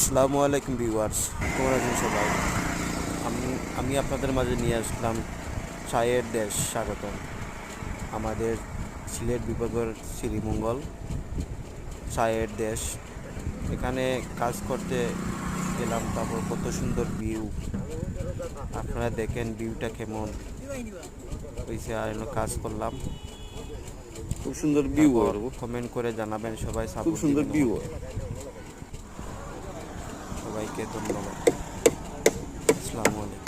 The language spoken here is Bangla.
আসসালামু আলাইকুম ভিউয়ার্স, কেমন আছেন সবাই? আমি আমি আপনাদের মাঝে নিয়ে আসলাম চায়ের দেশ স্বাগতম, আমাদের সিলেট বিভাগের শ্রীমঙ্গল চায়ের দেশ। এখানে কাজ করতে গেলাম, তারপর কত সুন্দর ভিউ, আপনারা দেখেন ভিউটা কেমন হয়েছে। আর কাজ করলাম, খুব সুন্দর ভিউ। তারপর কমেন্ট করে জানাবেন, সবাই খুব সাপোর্ট সুন্দর দিবেন ভিউ। আমাকে। সবাইকে ধন্যবাদ। আসসালামু আলাইকুম।